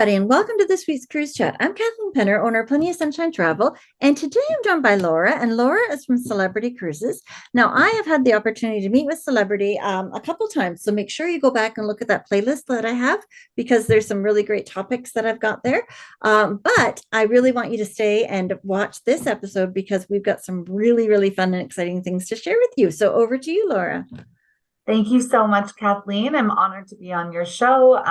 everybody, and welcome to this week's Cruise Chat. I'm Kathleen Penner, owner of Plenty of Sunshine Travel, and today I'm joined by Laura, and Laura is from Celebrity Cruises. Now, I have had the opportunity to meet with Celebrity a couple times, so make sure you go back and look at that playlist that I have, because there's some really great topics that I've got there. But I really want you to stay and watch this episode because we've got some really, really fun and exciting things to share with you. So over to you, Laura. Thank you so much, Kathleen. I'm honored to be on your show.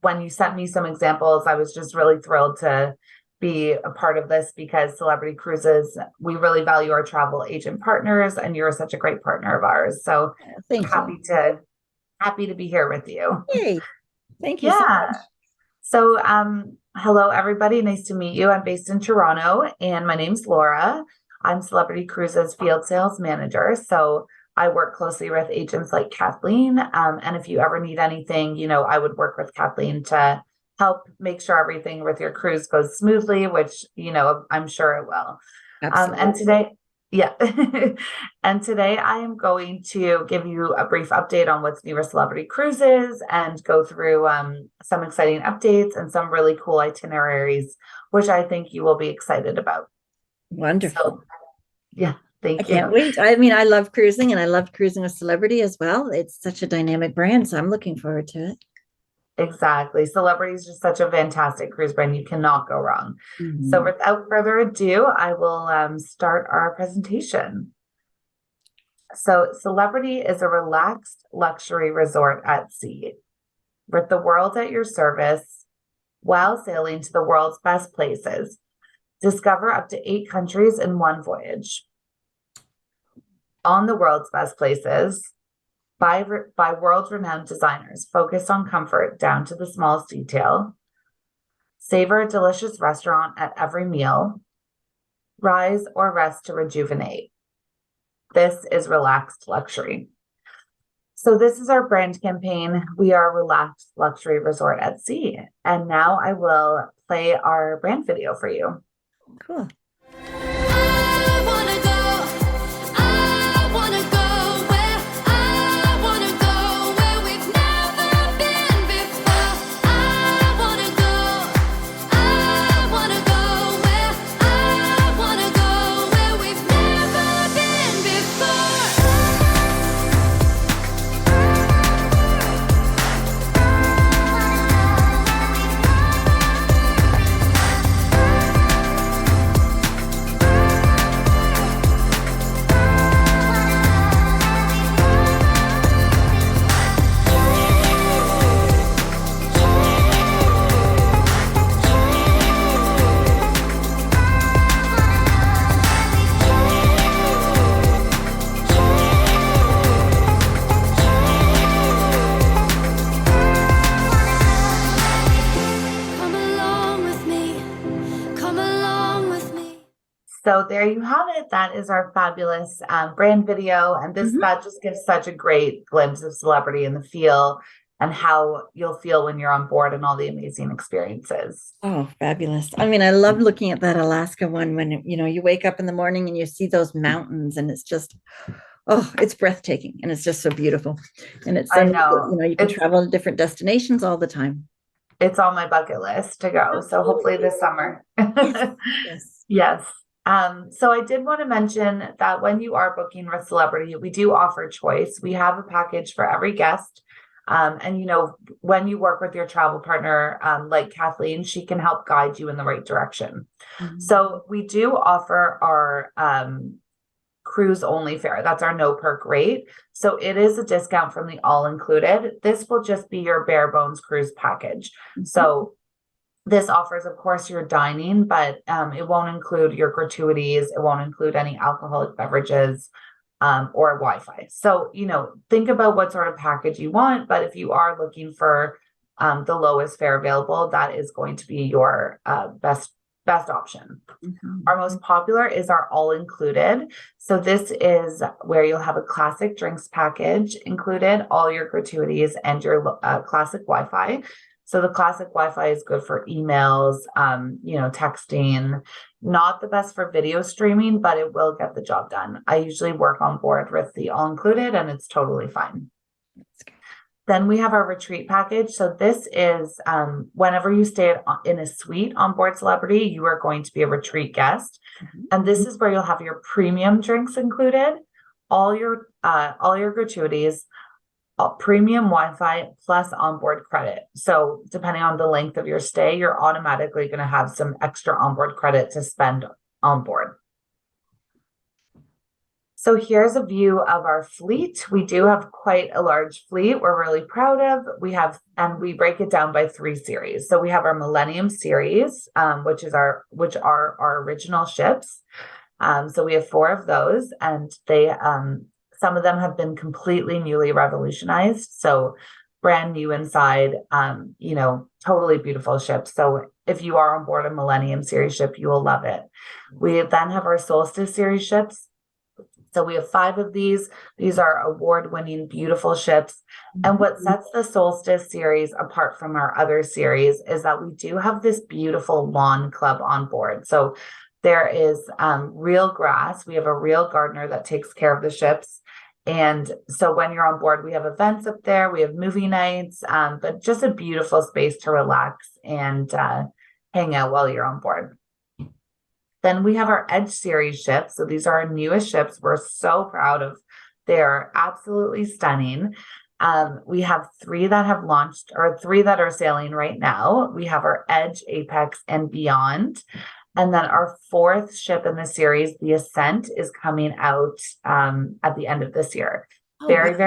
When you sent me some examples, I was just really thrilled to be a part of this because Celebrity Cruises, we really value our travel agent partners, and you're such a great partner of ours. So Thank you. Happy to be here with you. Yay. Thank you so much. So, hello, everybody. Nice to meet you. I'm based in Toronto, and my name's Laura. I'm Celebrity Cruises Field Sales Manager. So I work closely with agents like Kathleen. And if you ever need anything, I would work with Kathleen to help make sure everything with your cruise goes smoothly, which, I'm sure it will. Absolutely. And today I am going to give you a brief update on what's new with Celebrity Cruises and go through some exciting updates and some really cool itineraries, which I think you will be excited about. Wonderful. So, Thank you. I can't wait. I mean, I love cruising, and I love cruising with Celebrity as well. It's such a dynamic brand, so I'm looking forward to it. Exactly. Celebrity is just such a fantastic cruise brand. You cannot go wrong. Mm-hmm. So without further ado, I will start our presentation. So Celebrity is a relaxed luxury resort at sea with the world at your service while sailing to the world's best places. Discover up to 8 countries in one voyage. On the world's best places by world-renowned designers, focused on comfort down to the smallest detail. Savor a delicious restaurant at every meal. Rise or rest to rejuvenate. This is relaxed luxury. So this is our brand campaign. We are a relaxed luxury resort at sea. And now I will play our brand video for you. Cool. So there you have it. That is our fabulous brand video. And that just gives such a great glimpse of Celebrity and the feel and how you'll feel when you're on board and all the amazing experiences. Oh, fabulous. I mean, I love looking at that Alaska one when, you wake up in the morning and you see those mountains and it's just, it's breathtaking. And it's just so beautiful. And it's, I know. You can travel to different destinations all the time. It's on my bucket list to go. So hopefully this summer. Yes. So I did want to mention that when you are booking with Celebrity, we do offer choice. We have a package for every guest. And when you work with your travel partner, like Kathleen, she can help guide you in the right direction. Mm-hmm. So we do offer our cruise only fare. That's our no perk rate. So it is a discount from the all included. This will just be your bare bones cruise package. Mm-hmm. So this offers, of course, your dining, but it won't include your gratuities. It won't include any alcoholic beverages or Wi-Fi. So, think about what sort of package you want. But if you are looking for the lowest fare available, that is going to be your best option. Mm-hmm. Our most popular is our all included. So this is where you'll have a classic drinks package included, all your gratuities and your classic Wi-Fi. So the classic Wi-Fi is good for emails, texting, not the best for video streaming, but it will get the job done. I usually work on board with the all included and it's totally fine. Then we have our retreat package. So this is whenever you stay in a suite on board Celebrity, you are going to be a retreat guest. And this is where you'll have your premium drinks included, all your gratuities, premium Wi-Fi plus onboard credit. So depending on the length of your stay, you're automatically going to have some extra onboard credit to spend on board. So here's a view of our fleet. We do have quite a large fleet we're really proud of. We break it down by 3 series. So we have our Millennium series, which are our original ships. So we have 4 of those, and they some of them have been completely newly revolutionized. So brand new inside, totally beautiful ships. So if you are on board a Millennium series ship, you will love it. We then have our Solstice series ships. So we have 5 of these. These are award-winning, beautiful ships. And what sets the Solstice series apart from our other series is that we do have this beautiful lawn club on board. So there is real grass. We have a real gardener that takes care of the ships. And so when you're on board, we have events up there. We have movie nights, but just a beautiful space to relax and hang out while you're on board. Then we have our Edge series ships. So these are our newest ships. We're so proud of. They're absolutely stunning. We have 3 that have launched, or 3 that are sailing right now. We have our Edge, Apex, and Beyond. And then our 4th ship in the series, the Ascent, is coming out at the end of this year. Oh, very, wow.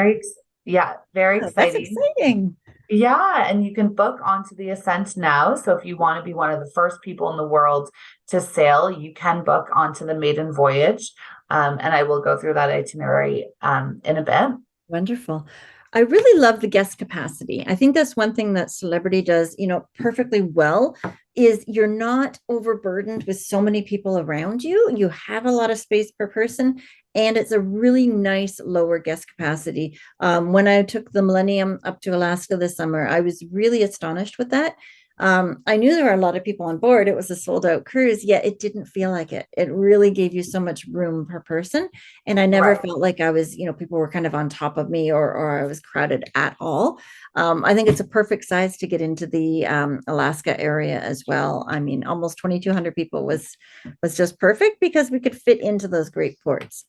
very exciting. That's exciting. Yeah, and you can book onto the Ascent now. So if you want to be one of the first people in the world to sail, you can book onto the maiden voyage. And I will go through that itinerary in a bit. Wonderful. I really love the guest capacity. I think that's one thing that Celebrity does, perfectly well, is you're not overburdened with so many people around you. You have a lot of space per person, and it's a really nice lower guest capacity. When I took the Millennium up to Alaska this summer, I was really astonished with that. I knew there were a lot of people on board. It was a sold out cruise, yet it didn't feel like it. It really gave you so much room per person. And I never felt like I was, people were kind of on top of me or I was crowded at all. I think it's a perfect size to get into the Alaska area as well. I mean, almost 2,200 people was just perfect because we could fit into those great ports.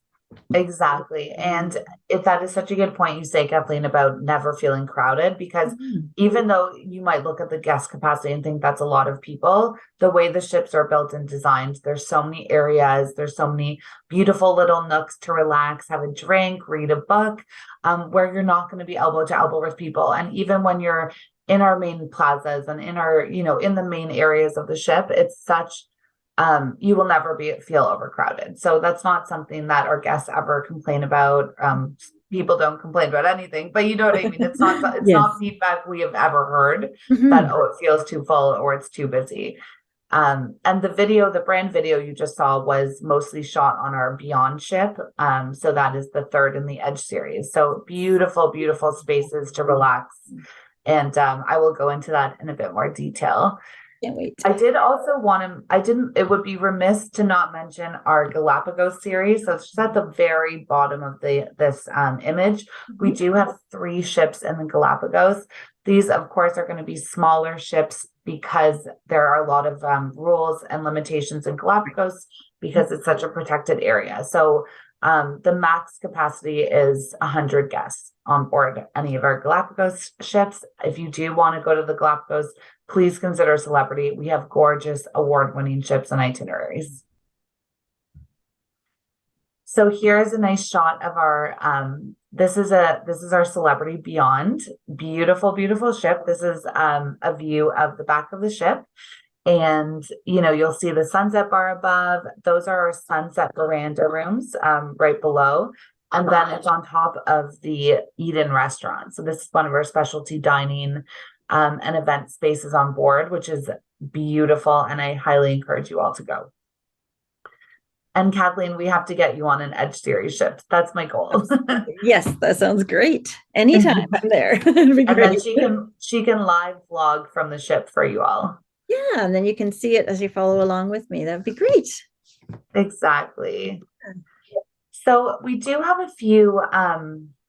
Exactly. And if that is such a good point you say, Kathleen, about never feeling crowded, because even though you might look at the guest capacity and think that's a lot of people, the way the ships are built and designed, there's so many areas, there's so many beautiful little nooks to relax, have a drink, read a book, where you're not going to be elbow to elbow with people. And even when you're in our main plazas and in our, in the main areas of the ship, it's such you will never feel overcrowded. So that's not something that our guests ever complain about. People don't complain about anything, but you know what I mean? It's not not feedback we have ever heard that, oh, it feels too full or it's too busy. And the brand video you just saw was mostly shot on our Beyond ship. So that is the 3rd in the Edge series. So beautiful, beautiful spaces to relax. And I will go into that in a bit more detail. Can't wait. I did also it would be remiss to not mention our Galapagos series. So it's just at the very bottom of this image. We do have 3 ships in the Galapagos. These, of course, are going to be smaller ships because there are a lot of rules and limitations in Galapagos because it's such a protected area. So the max capacity is 100 guests on board any of our Galapagos ships. If you do want to go to the Galapagos, please consider Celebrity. We have gorgeous award-winning ships and itineraries. So here's a nice shot of our this is our Celebrity Beyond. Beautiful, beautiful ship. This is a view of the back of the ship. And, you'll see the sunset bar above. Those are our sunset veranda rooms right below. And then it's on top of the Eden restaurant. So this is one of our specialty dining and event spaces on board, which is beautiful. And I highly encourage you all to go. And Kathleen, we have to get you on an Edge series ship. That's my goal. Yes, that sounds great. Anytime I'm there. It'd be great. And then she can live vlog from the ship for you all. Yeah, and then you can see it as you follow along with me. That'd be great. Exactly. So we do have a few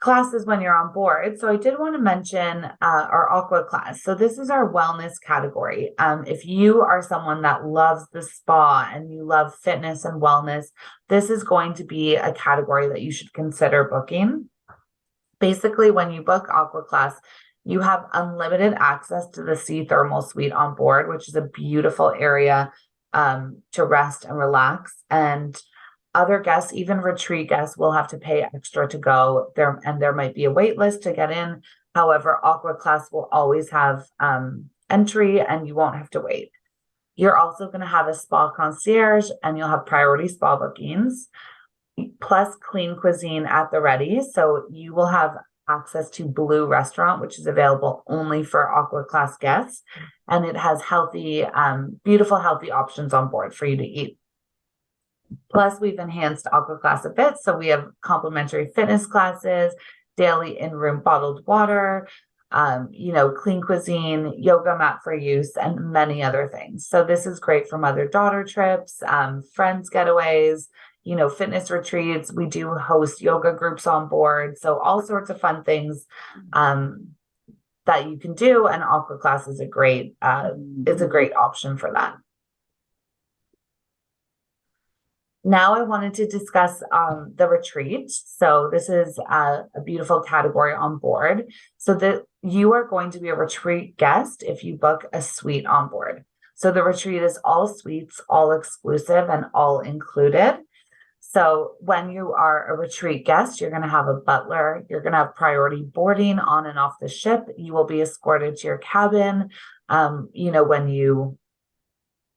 classes when you're on board. So I did want to mention our aqua class. So this is our wellness category. If you are someone that loves the spa and you love fitness and wellness, this is going to be a category that you should consider booking. Basically, when you book aqua class, you have unlimited access to the sea thermal suite on board, which is a beautiful area to rest and relax. And other guests, even retreat guests, will have to pay extra to go there, and there might be a wait list to get in. However, aqua class will always have entry, and you won't have to wait. You're also going to have a spa concierge, and you'll have priority spa bookings, plus clean cuisine at the ready. So you will have access to Blue Restaurant, which is available only for aqua class guests, and it has healthy, beautiful, healthy options on board for you to eat. Plus, we've enhanced aqua class a bit. So we have complimentary fitness classes, daily in-room bottled water, clean cuisine, yoga mat for use, and many other things. So this is great for mother-daughter trips, friends getaways, fitness retreats. We do host yoga groups on board. So all sorts of fun things that you can do. And aqua class is a great option for that. Now I wanted to discuss the retreat. So this is a beautiful category on board. So that you are going to be a retreat guest if you book a suite on board. So the retreat is all suites, all exclusive, and all included. So when you are a retreat guest, you're going to have a butler. You're going to have priority boarding on and off the ship. You will be escorted to your cabin,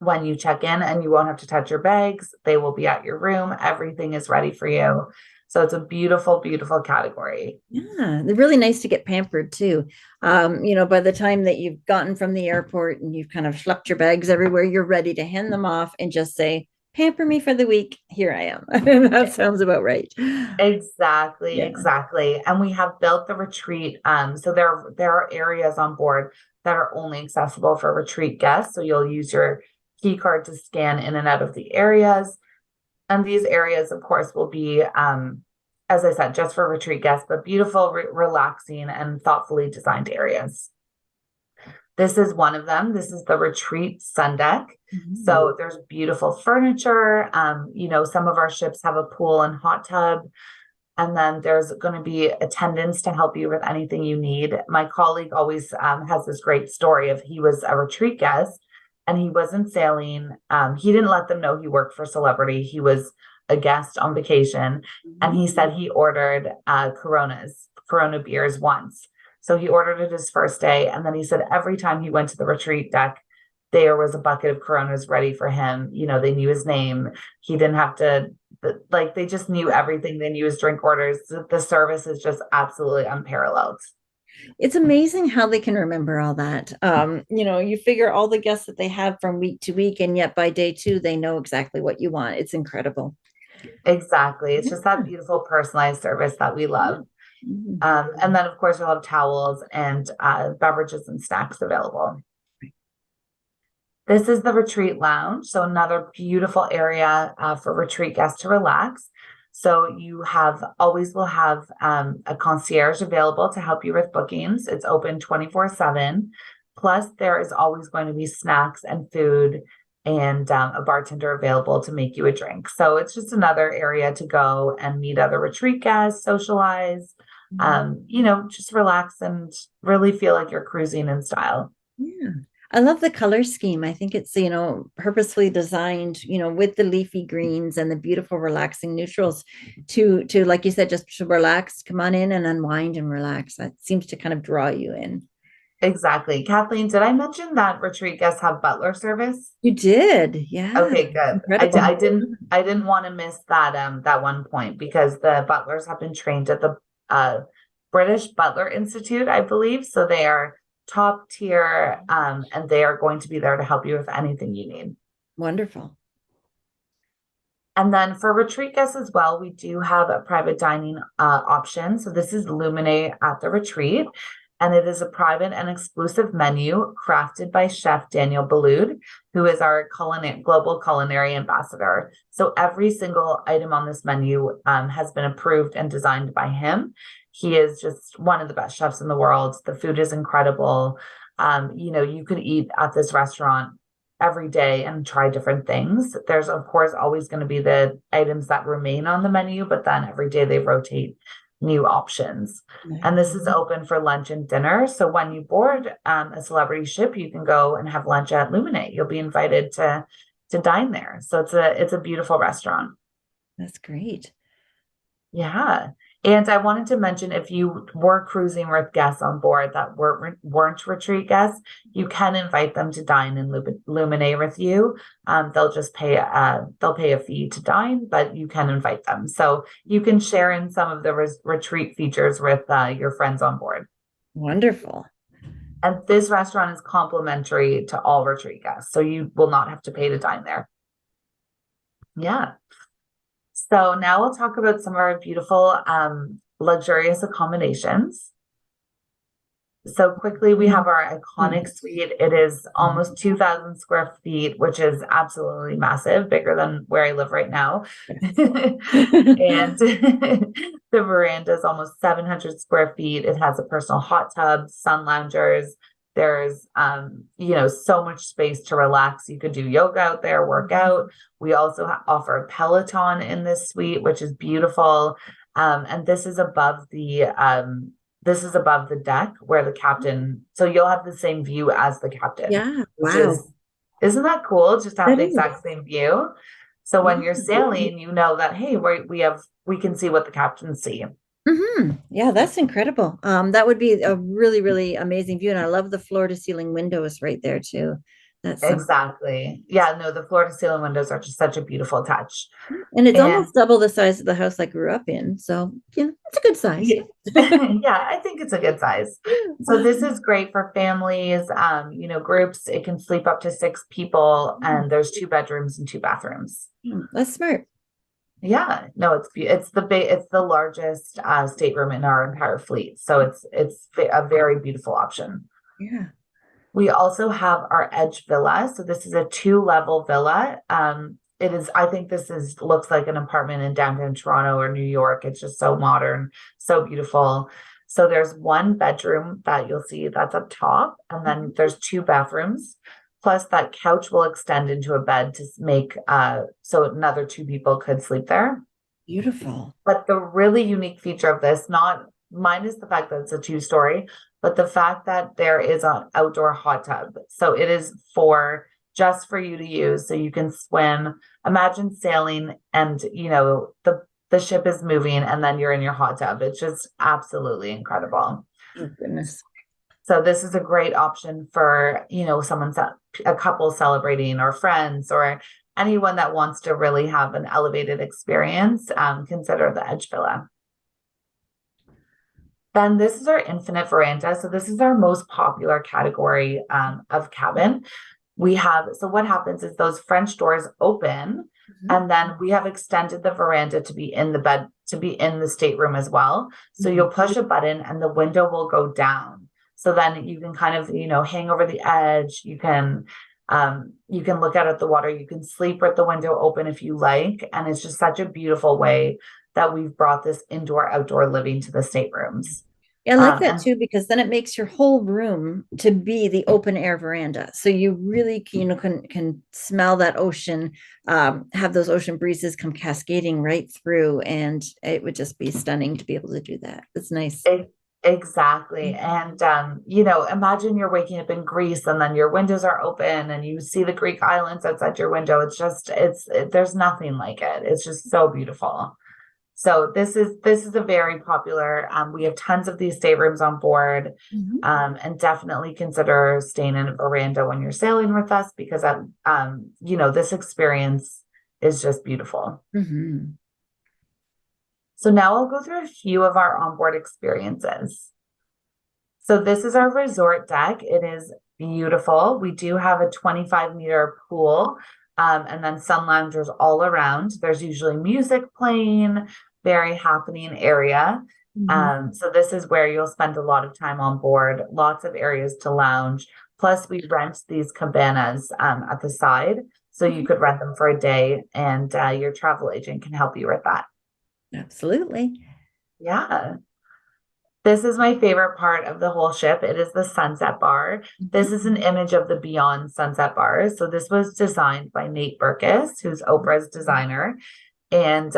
when you check in, and you won't have to touch your bags. They will be at your room. Everything is ready for you. So it's a beautiful, beautiful category. Yeah, they're really nice to get pampered too. By the time that you've gotten from the airport and you've kind of schlepped your bags everywhere, you're ready to hand them off and just say, pamper me for the week. Here I am. That sounds about right. Exactly, Yeah. exactly. And we have built the retreat. So there are areas on board that are only accessible for retreat guests. So you'll use your key card to scan in and out of the areas. And these areas, of course, will be, as I said, just for retreat guests, but beautiful, relaxing, and thoughtfully designed areas. This is one of them. This is the retreat sun deck. Mm-hmm. So there's beautiful furniture. Some of our ships have a pool and hot tub. And then there's going to be attendants to help you with anything you need. My colleague always has this great story of he was a retreat guest and he wasn't sailing. He didn't let them know he worked for Celebrity. He was a guest on vacation. Mm-hmm. And he said he ordered Corona beers once. So he ordered it his first day. And then he said every time he went to the retreat deck, there was a bucket of Coronas ready for him. They knew his name. He didn't have to, they just knew everything. They knew his drink orders. The service is just absolutely unparalleled. It's amazing how they can remember all that. You figure all the guests that they have from week to week, and yet by day 2, they know exactly what you want. It's incredible. Exactly. It's just that beautiful personalized service that we love. Mm-hmm. And then, of course, we'll have towels and beverages and snacks available. This is the retreat lounge. So another beautiful area for retreat guests to relax. So you will have a concierge available to help you with bookings. It's open 24/7. Plus, there is always going to be snacks and food and a bartender available to make you a drink. So it's just another area to go and meet other retreat guests, socialize, just relax and really feel like you're cruising in style. Yeah. I love the color scheme. I think it's, purposefully designed, with the leafy greens and the beautiful relaxing neutrals to, like you said, just to relax, come on in and unwind and relax. That seems to kind of draw you in. Exactly. Kathleen, did I mention that retreat guests have butler service? You did. Yeah. Okay, good. I didn't want to miss that one point, because the butlers have been trained at the British Butler Institute, I believe. So they are top tier, and they are going to be there to help you with anything you need. Wonderful. And then for retreat guests as well, we do have a private dining option. So this is Lumine at the retreat. and it is a private and exclusive menu crafted by Chef Daniel Boulud, who is our global culinary ambassador. So every single item on this menu has been approved and designed by him. He is just one of the best chefs in the world. The food is incredible. You could eat at this restaurant every day and try different things. There's, of course, always going to be the items that remain on the menu, but then every day they rotate new options. And this is open for lunch and dinner. So when you board a celebrity ship, you can go and have lunch at Luminate. You'll be invited to dine there. So it's a beautiful restaurant. That's great. Yeah. And I wanted to mention, if you were cruising with guests on board that weren't retreat guests, you can invite them to dine in Luminate with you. They'll just pay a fee to dine, but you can invite them. So you can share in some of the retreat features with your friends on board. Wonderful. And this restaurant is complimentary to all retreat guests, so you will not have to pay to dine there. Yeah. So now we'll talk about some of our beautiful, luxurious accommodations. So quickly, we have our iconic suite. It is almost 2,000 square feet, which is absolutely massive, bigger than where I live right now. And the veranda is almost 700 square feet. It has a personal hot tub, sun loungers. There's, so much space to relax. You could do yoga out there, work out. We also offer a Peloton in this suite, which is beautiful. And this is above the deck where the captain, so you'll have the same view as the captain. Yeah. Wow. Isn't that cool? Just to have the exact same view. So when you're sailing, you know that, hey, we can see what the captains see. Yeah, that's incredible. That would be a really, really amazing view. And I love the floor to ceiling windows right there too. That's exactly. Yeah, no, the floor to ceiling windows are just such a beautiful touch. And it's almost double the size of the house I grew up in. So, it's a good size. Yeah, I think it's a good size. So this is great for families, groups. It can sleep up to 6 people, and there's 2 bedrooms and 2 bathrooms. That's smart. Yeah, no, it's the largest stateroom in our entire fleet. So it's a very beautiful option. Yeah. We also have our Edge Villa. So this is a 2-level villa. I think this looks like an apartment in downtown Toronto or New York. It's just so modern, so beautiful. So there's 1 bedroom that you'll see that's up top, and then there's 2 bathrooms. Plus that couch will extend into a bed to make, so another 2 people could sleep there. Beautiful. But the really unique feature of this, not minus the fact that it's a 2-story, but the fact that there is an outdoor hot tub. So it is just for you to use. So you can swim. Imagine sailing and, the ship is moving and then you're in your hot tub. It's just absolutely incredible. Oh, goodness. So this is a great option for, a couple celebrating, or friends, or anyone that wants to really have an elevated experience. Consider the Edge Villa. Then this is our Infinite Veranda. So this is our most popular category of cabin. So what happens is those French doors open, and then we have extended the veranda to be in the stateroom as well. So you'll push a button and the window will go down. So then you can kind of, hang over the edge. You can look out at the water. You can sleep with the window open if you like. And it's just such a beautiful way that we've brought this indoor-outdoor living to the staterooms. Yeah, I like that too, because then it makes your whole room to be the open air veranda. So you really can smell that ocean, have those ocean breezes come cascading right through, and it would just be stunning to be able to do that. It's nice. Exactly. And, imagine you're waking up in Greece and then your windows are open and you see the Greek islands outside your window. There's nothing like it. It's just so beautiful. So this is a very popular, we have tons of these staterooms on board, and definitely consider staying in a veranda when you're sailing with us, because, this experience is just beautiful. So now I'll go through a few of our onboard experiences. So this is our resort deck. It is beautiful. We do have a 25-meter pool, and then sun loungers all around. There's usually music playing, very happening area. So this is where you'll spend a lot of time on board, lots of areas to lounge. Plus, we rent these cabanas at the side, so you could rent them for a day, and your travel agent can help you with that. Absolutely. Yeah. This is my favorite part of the whole ship. It is the sunset bar. This is an image of the Beyond Sunset Bar. So this was designed by Nate Berkus, who's Oprah's designer. And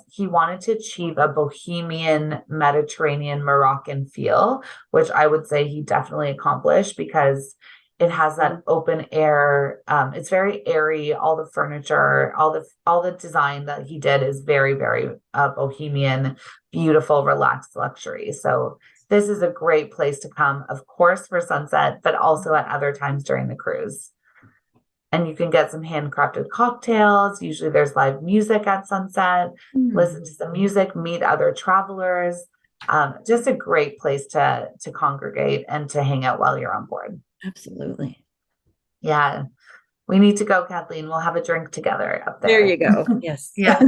he wanted to achieve a bohemian, Mediterranean, Moroccan feel, which I would say he definitely accomplished because it has that open air. It's very airy. All the furniture, all the design that he did is very, very bohemian, beautiful, relaxed luxury. So this is a great place to come, of course, for sunset, but also at other times during the cruise. And you can get some handcrafted cocktails. Usually there's live music at sunset, listen to some music, meet other travelers. Just a great place to congregate and to hang out while you're on board. Absolutely. Yeah. We need to go, Kathleen. We'll have a drink together up there. There you go. Yes. Yeah.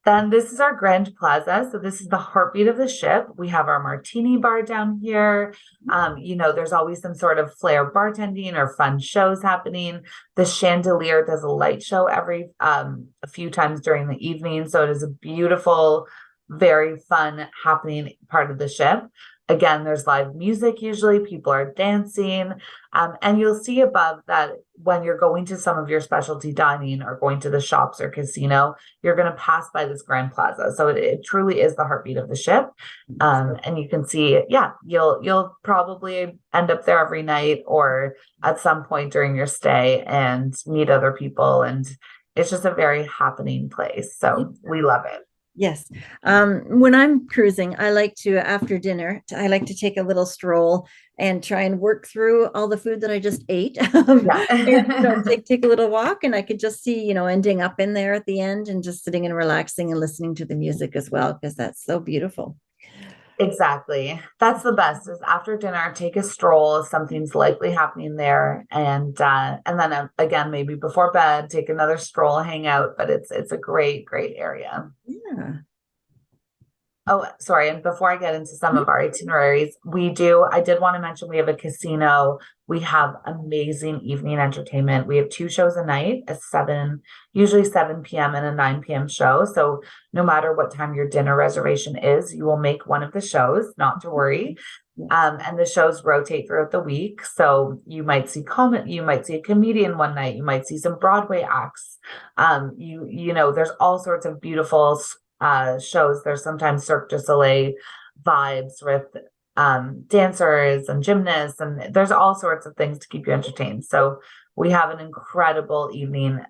Then this is our Grand Plaza. So this is the heartbeat of the ship. We have our martini bar down here. There's always some sort of flair bartending or fun shows happening. The chandelier does a light show every a few times during the evening. So it is a beautiful, very fun happening part of the ship. Again, there's live music. Usually people are dancing. And you'll see above that when you're going to some of your specialty dining or going to the shops or casino, you're going to pass by this Grand Plaza. So it truly is the heartbeat of the ship. And you can see, you'll probably end up there every night or at some point during your stay and meet other people. And it's just a very happening place. So we love it. Yes. When I'm cruising, I like to, after dinner, I like to take a little stroll and try and work through all the food that I just ate. And, take a little walk, and I could just see, ending up in there at the end and just sitting and relaxing and listening to the music as well, because that's so beautiful. Exactly. That's the best is after dinner, take a stroll. Something's likely happening there. And then again, maybe before bed, take another stroll, hang out, but it's a great, great area. Yeah. Oh, sorry. And before I get into some of our itineraries, I did want to mention we have a casino. We have amazing evening entertainment. We have 2 shows a night, usually 7 p.m. and a 9 p.m. show. So no matter what time your dinner reservation is, you will make one of the shows, not to worry. And the shows rotate throughout the week. So you might see a comedian one night, you might see some Broadway acts. There's all sorts of beautiful shows. There's sometimes Cirque du Soleil vibes with dancers and gymnasts, and there's all sorts of things to keep you entertained. So we have an incredible evening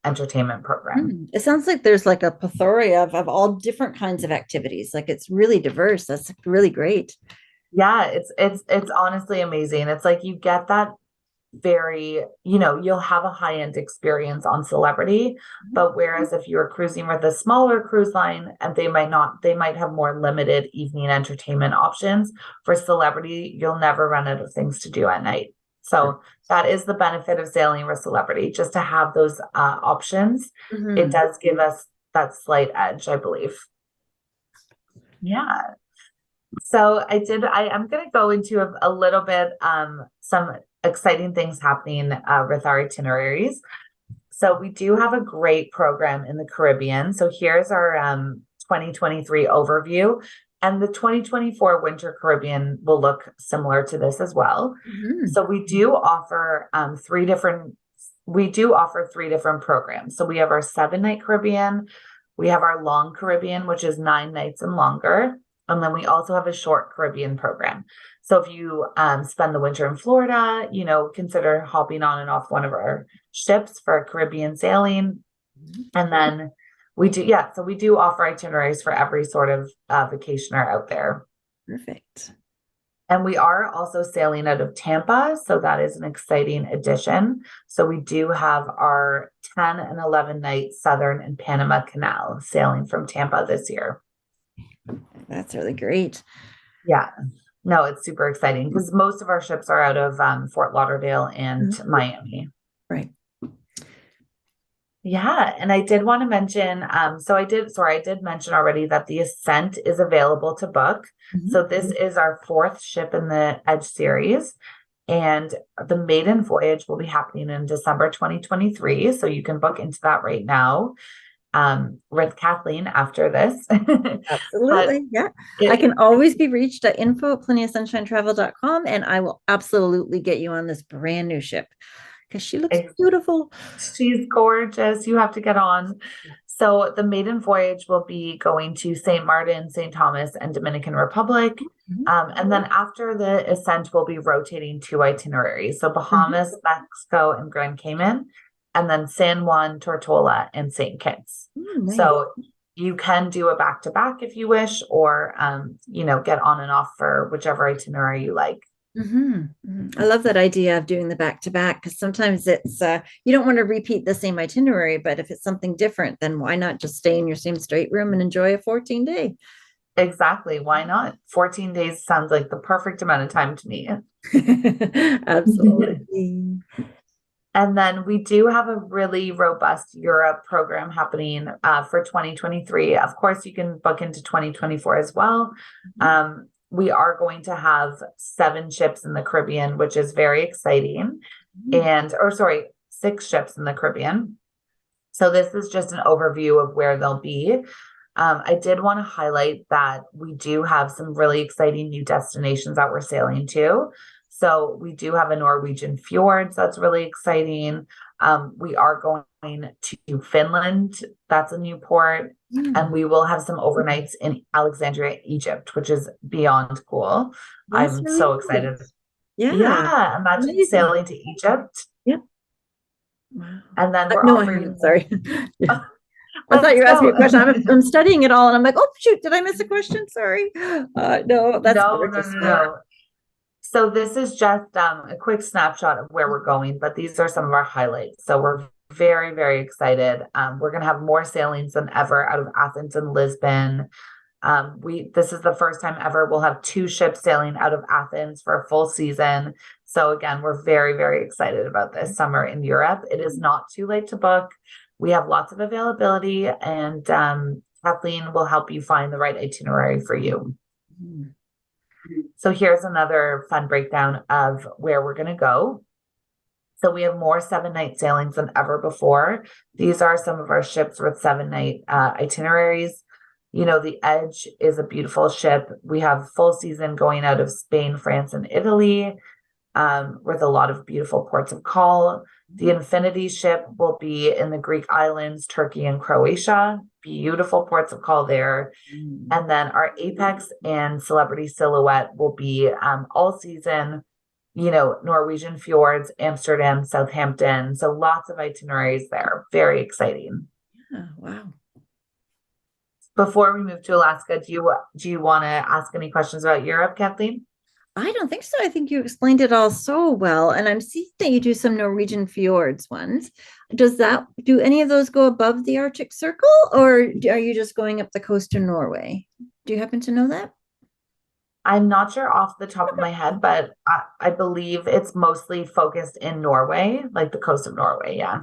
entertainment program. It sounds like there's like a plethora of all different kinds of activities. Like it's really diverse. That's really great. Yeah, it's honestly amazing. It's like you get that you'll have a high-end experience on Celebrity, but whereas if you're cruising with a smaller cruise line and they might have more limited evening entertainment options. For Celebrity, you'll never run out of things to do at night. So that is the benefit of sailing with Celebrity, just to have those options. It does give us that slight edge, I believe. Yeah. So I'm going to go into a little bit, some exciting things happening with our itineraries. So we do have a great program in the Caribbean. So here's our 2023 overview, and the 2024 Winter Caribbean will look similar to this as well. So we do offer 3 different programs. So we have our 7-night Caribbean, we have our long Caribbean, which is 9 nights and longer. And then we also have a short Caribbean program. So if you spend the winter in Florida, consider hopping on and off one of our ships for Caribbean sailing. And then we do offer itineraries for every sort of vacationer out there. Perfect. And we are also sailing out of Tampa. So that is an exciting addition. So we do have our 10 and 11 night Southern and Panama Canal sailing from Tampa this year. That's really great. Yeah. No, it's super exciting because most of our ships are out of Fort Lauderdale and Miami. Right. Yeah, and I did want to mention, I did mention already that the Ascent is available to book. So this is our fourth ship in the Edge series, and the maiden voyage will be happening in December 2023. So you can book into that right now, with Kathleen after this. But Absolutely. Yeah. I it, can always be reached at info@plentyofsunshinetravel.com, and I will absolutely get you on this brand new ship because she looks beautiful. she's gorgeous. You have to get on. So the maiden voyage will be going to St. Martin, St. Thomas, and Dominican Republic. And then after the Ascent, we'll be rotating 2 itineraries. So Bahamas, Mexico, and Grand Cayman, and then San Juan, Tortola, and St. Kitts. Nice. So you can do a back-to-back if you wish, or, get on and off for whichever itinerary you like. I love that idea of doing the back to back, because sometimes it's you don't want to repeat the same itinerary, but if it's something different, then why not just stay in your same stateroom and enjoy a 14-day? Exactly. Why not? 14 days sounds like the perfect amount of time to me. Absolutely. And then we do have a really robust Europe program happening for 2023. Of course, you can book into 2024 as well. We are going to have 7 ships in the Caribbean, which is very exciting. Or sorry, 6 ships in the Caribbean. So this is just an overview of where they'll be. I did want to highlight that we do have some really exciting new destinations that we're sailing to. So we do have a Norwegian fjords. That's really exciting. We are going to Finland. That's a new port. And we will have some overnights in Alexandria, Egypt, which is beyond cool. That's I'm really so cool. excited. Yeah. Yeah. Imagine Amazing. sailing to Egypt. Yep. Wow. And then we're No, I offering. haven't. Sorry. Yeah. I Oh, thought you were asking me a no. question. I'm studying it all, and I'm like, oh shoot, did I miss a question? Sorry. No, that's gorgeous. No. So this is just a quick snapshot of where we're going, but these are some of our highlights. So we're very, very excited. We're going to have more sailings than ever out of Athens and Lisbon. This is the first time ever we'll have 2 ships sailing out of Athens for a full season. So again, we're very, very excited about this summer in Europe. It is not too late to book. We have lots of availability, and Kathleen will help you find the right itinerary for you. So here's another fun breakdown of where we're going to go. So we have more 7-night sailings than ever before. These are some of our ships with 7-night itineraries. The Edge is a beautiful ship. We have full season going out of Spain, France, and Italy, with a lot of beautiful ports of call. The Infinity ship will be in the Greek islands, Turkey, and Croatia. Beautiful ports of call there. And then our Apex and Celebrity Silhouette will be all season, Norwegian fjords, Amsterdam, Southampton. So lots of itineraries there. Very exciting. Yeah, wow. Before we move to Alaska, do you want to ask any questions about Europe, Kathleen? I don't think so. I think you explained it all so well. And I'm seeing that you do some Norwegian fjords ones. Do any of those go above the Arctic Circle, or are you just going up the coast of Norway? Do you happen to know that? I'm not sure off the top of my head, but I believe it's mostly focused in Norway, like the coast of Norway. Yeah.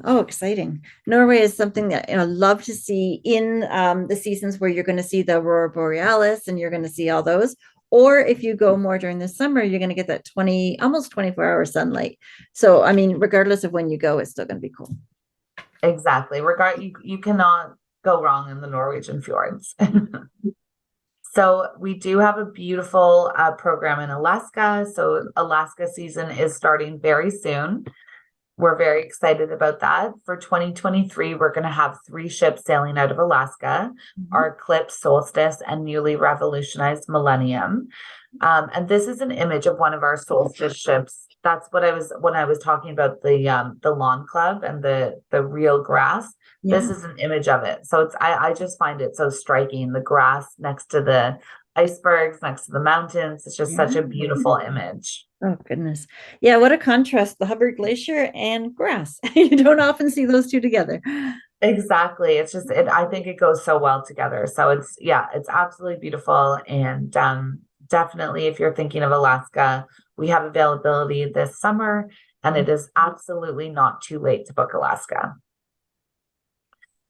Oh, exciting. Norway is something that I love to see in the seasons where you're going to see the Aurora Borealis and you're going to see all those. Or if you go more during the summer, you're going to get that almost 24-hour sunlight. So, I mean, regardless of when you go, it's still going to be cool. Exactly. You cannot go wrong in the Norwegian fjords. So we do have a beautiful program in Alaska. So Alaska season is starting very soon. We're very excited about that. For 2023, we're going to have 3 ships sailing out of Alaska, our Eclipse, Solstice, and newly revolutionized Millennium. And this is an image of one of our Solstice ships. That's what when I was talking about the lawn club and the real grass. Yeah. This is an image of it. So I just find it so striking. The grass next to the icebergs, next to the mountains. It's just such a beautiful image. Oh, goodness. Yeah, what a contrast, the Hubbard Glacier and grass. You don't often see those two together. Exactly. It's just, I think it goes so well together. So it's absolutely beautiful. And definitely, if you're thinking of Alaska, we have availability this summer, and it is absolutely not too late to book Alaska.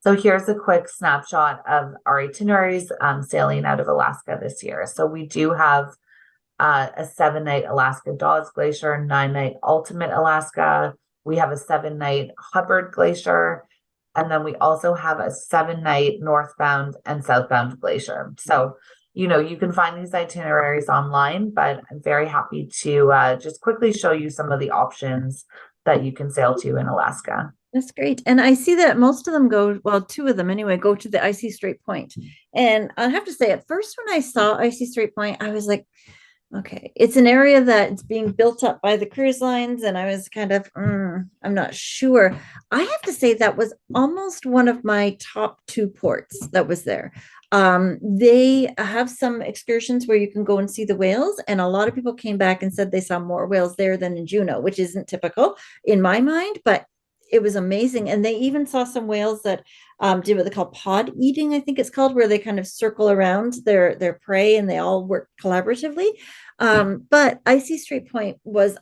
So here's a quick snapshot of our itineraries sailing out of Alaska this year. So we do have a 7-night Alaska Dawes Glacier, 9-night Ultimate Alaska. We have a 7-night Hubbard Glacier. And then we also have a 7-night northbound and southbound glacier. So, you can find these itineraries online, but I'm very happy to just quickly show you some of the options that you can sail to in Alaska. That's great. And I see that most of them go, well, two of them anyway, go to the Icy Strait Point. And I have to say, at first, when I saw Icy Strait Point, I was like, okay, it's an area that's being built up by the cruise lines. And I was kind of, I'm not sure. I have to say that was almost one of my top 2 ports that was there. They have some excursions where you can go and see the whales. And a lot of people came back and said they saw more whales there than in Juneau, which isn't typical in my mind, but it was amazing. And they even saw some whales that did what they call pod eating, I think it's called, where they kind of circle around their prey and they all work collaboratively. But Icy Strait Point was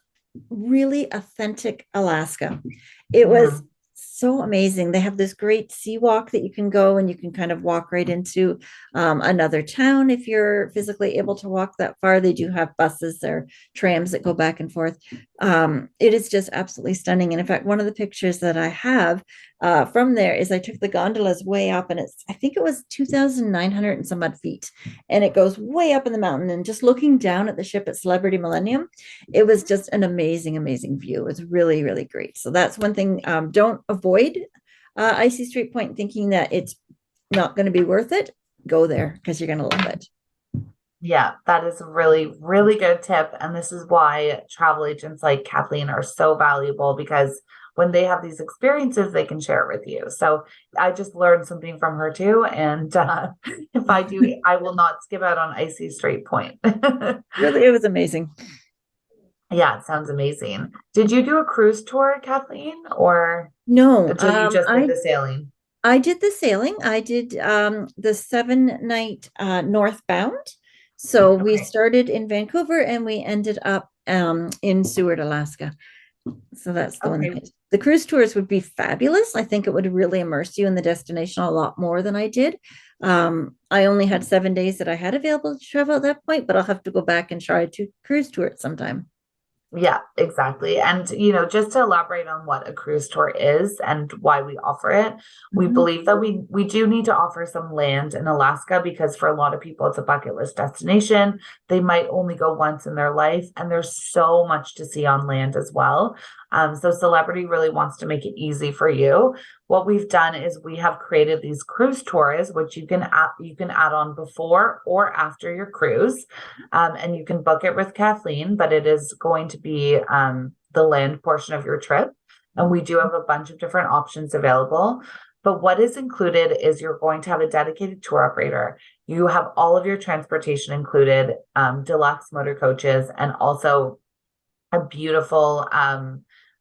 really authentic Alaska. It was so amazing. They have this great sea walk that you can go and you can kind of walk right into another town if you're physically able to walk that far. They do have buses or trams that go back and forth. It is just absolutely stunning. And in fact, one of the pictures that I have from there is I took the gondolas way up, and I think it was 2,900 and some odd feet, and it goes way up in the mountain. And just looking down at the ship at Celebrity Millennium, it was just an amazing, amazing view. It was really, really great. So that's one thing. Don't avoid Icy Strait Point thinking that it's not going to be worth it. Go there because you're going to love it. Yeah, that is a really, really good tip. And this is why travel agents like Kathleen are so valuable, because when they have these experiences, they can share it with you. So I just learned something from her too. And if I do, I will not skip out on Icy Strait Point. Really, it was amazing. Yeah, it sounds amazing. Did you do a cruise tour, Kathleen, or no? you just did the sailing? I did the sailing. I did the 7-night northbound. So we started in Vancouver and we ended up in Seward, Alaska. So that's the one. The cruise tours would be fabulous. I think it would really immerse you in the destination a lot more than I did. I only had 7 days that I had available to travel at that point, but I'll have to go back and try to cruise tour it sometime. Yeah, exactly. And, just to elaborate on what a cruise tour is and why we offer it, we believe that we do need to offer some land in Alaska, because for a lot of people, it's a bucket list destination. They might only go once in their life, and there's so much to see on land as well. So Celebrity really wants to make it easy for you. What we've done is we have created these cruise tours, which you can add on before or after your cruise, and you can book it with Kathleen, but it is going to be the land portion of your trip. And we do have a bunch of different options available. But what is included is you're going to have a dedicated tour operator. You have all of your transportation included, deluxe motor coaches, and also a beautiful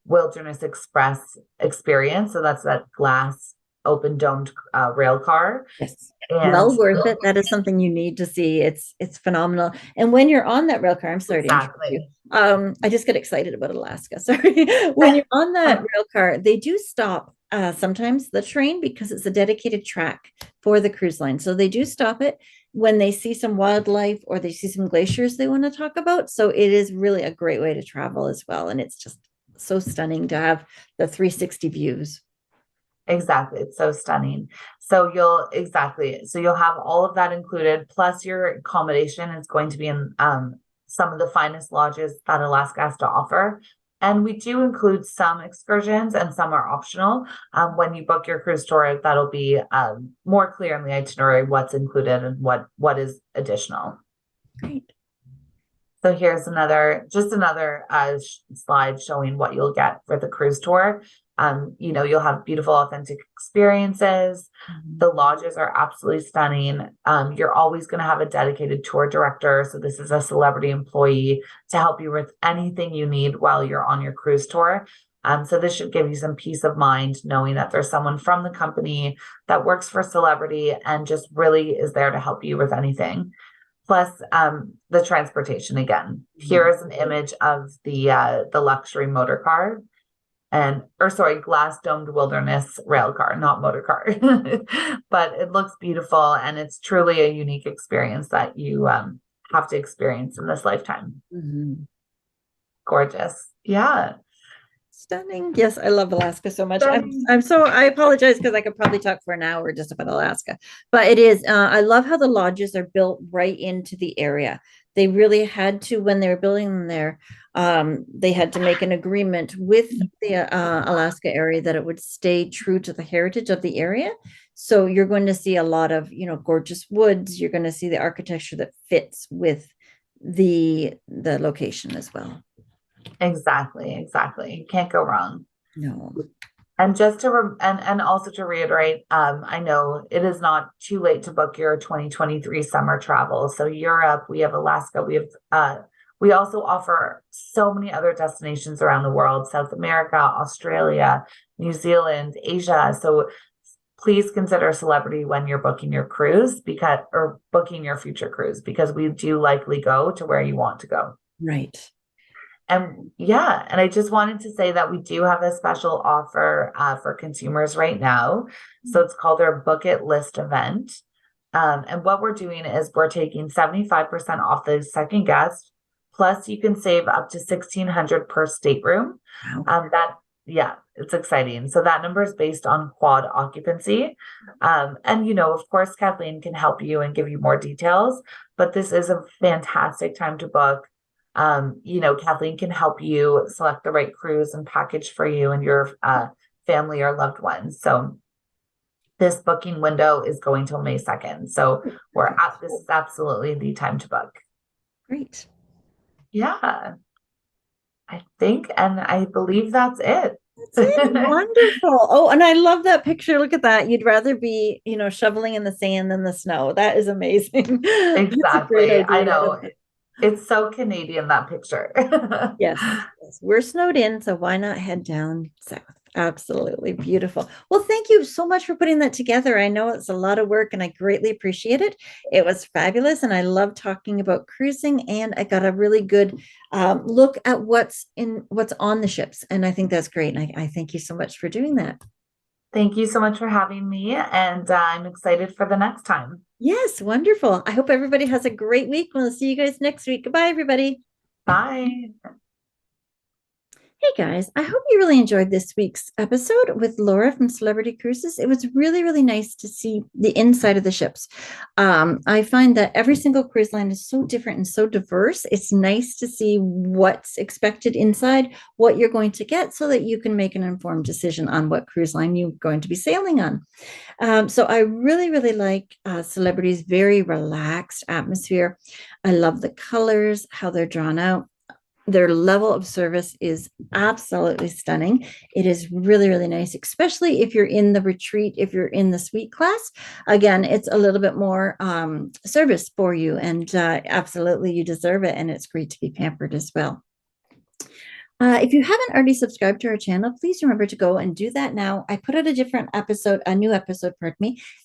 Wilderness Express experience. So that's that glass open domed rail car. Yes. And well worth it. That is something you need to see. It's phenomenal. And when you're on that rail car, I'm sorry to interrupt you. I just get excited about Alaska. Sorry. When you're on that rail car, they do stop sometimes the train, because it's a dedicated track for the cruise line. So they do stop it when they see some wildlife or they see some glaciers they want to talk about. So it is really a great way to travel as well. And it's just so stunning to have the 360 views. Exactly. It's so stunning. So you'll have all of that included, plus your accommodation is going to be in some of the finest lodges that Alaska has to offer. And we do include some excursions, and some are optional. When you book your cruise tour, that'll be more clear in the itinerary what's included and what is additional. Great. So here's another slide showing what you'll get for the cruise tour. You'll have beautiful, authentic experiences. The lodges are absolutely stunning. You're always going to have a dedicated tour director. So this is a Celebrity employee to help you with anything you need while you're on your cruise tour. So this should give you some peace of mind, knowing that there's someone from the company that works for Celebrity and just really is there to help you with anything. Plus the transportation again. Here is an image of the luxury motor car. glass domed wilderness rail car, not motor car. But it looks beautiful, and it's truly a unique experience that you have to experience in this lifetime. Mm-hmm. Gorgeous. Yeah. Stunning. Yes, I love Alaska so much. I apologize because I could probably talk for an hour just about Alaska, but it is, I love how the lodges are built right into the area. They really had to, when they were building them there, they had to make an agreement with the Alaska area that it would stay true to the heritage of the area. So you're going to see a lot of, gorgeous woods. You're going to see the architecture that fits with the location as well. Exactly. You can't go wrong. No. And just to and also to reiterate, I know it is not too late to book your 2023 summer travel. So Europe, we have Alaska, we also offer so many other destinations around the world: South America, Australia, New Zealand, Asia. So please consider Celebrity when you're booking your cruise, or booking your future cruise, because we do likely go to where you want to go. Right. And yeah, and I just wanted to say that we do have a special offer for consumers right now. So it's called our Book It List event. And what we're doing is we're taking 75% off the second guest, plus you can save up to $1,600 per stateroom. Wow. It's exciting. So that number is based on quad occupancy. And of course, Kathleen can help you and give you more details, but this is a fantastic time to book. Kathleen can help you select the right cruise and package for you and your family or loved ones. So this booking window is going till May 2nd. So this is absolutely the time to book. Great. Yeah. I think, and I believe that's it. That's it. Wonderful. Oh, and I love that picture. Look at that. You'd rather be, shoveling in the sand than the snow. That is amazing. Exactly. I know. It's so Canadian, that picture. Yes. We're snowed in, so why not head down south? Absolutely beautiful. Well, thank you so much for putting that together. I know it's a lot of work and I greatly appreciate it. It was fabulous. And I love talking about cruising, and I got a really good look at what's on the ships. And I think that's great. And I thank you so much for doing that. Thank you so much for having me. And I'm excited for the next time. Yes, wonderful. I hope everybody has a great week. We'll see you guys next week. Goodbye, everybody. Bye. Hey guys, I hope you really enjoyed this week's episode with Laura from Celebrity Cruises. It was really, really nice to see the inside of the ships. I find that every single cruise line is so different and so diverse. It's nice to see what's expected inside, what you're going to get, so that you can make an informed decision on what cruise line you're going to be sailing on. So I really, really like Celebrity's very relaxed atmosphere. I love the colors, how they're drawn out. Their level of service is absolutely stunning. It is really, really nice, especially if you're in the retreat, if you're in the suite class. Again, it's a little bit more service for you, and absolutely you deserve it. And it's great to be pampered as well. If you haven't already subscribed to our channel, please remember to go and do that now. I put out a new episode,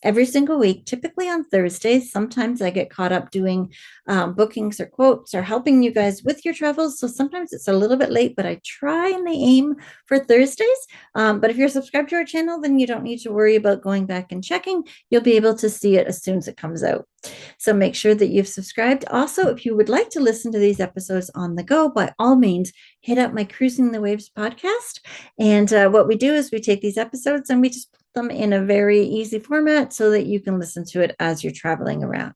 every single week, typically on Thursdays. Sometimes I get caught up doing bookings or quotes or helping you guys with your travels. So sometimes it's a little bit late, but I try and I aim for Thursdays. But if you're subscribed to our channel, then you don't need to worry about going back and checking. You'll be able to see it as soon as it comes out. So make sure that you've subscribed. Also, if you would like to listen to these episodes on the go, by all means, hit up my Cruising the Waves podcast. And what we do is we take these episodes and we just put them in a very easy format so that you can listen to it as you're traveling around.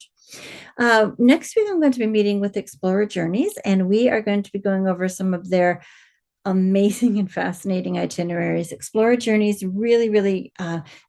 Next week, I'm going to be meeting with Explorer Journeys, and we are going to be going over some of their amazing and fascinating itineraries. Explorer Journeys really, really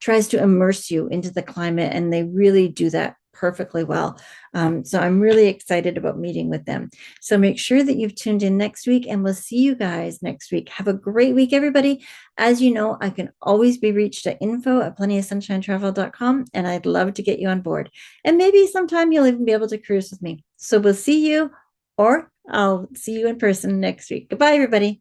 tries to immerse you into the climate, and they really do that perfectly well. So I'm really excited about meeting with them. So make sure that you've tuned in next week, and we'll see you guys next week. Have a great week, everybody. As you know, I can always be reached at info@plentyofsunshinetravel.com, and I'd love to get you on board. And maybe sometime you'll even be able to cruise with me. So we'll see you, or I'll see you in person next week. Goodbye, everybody.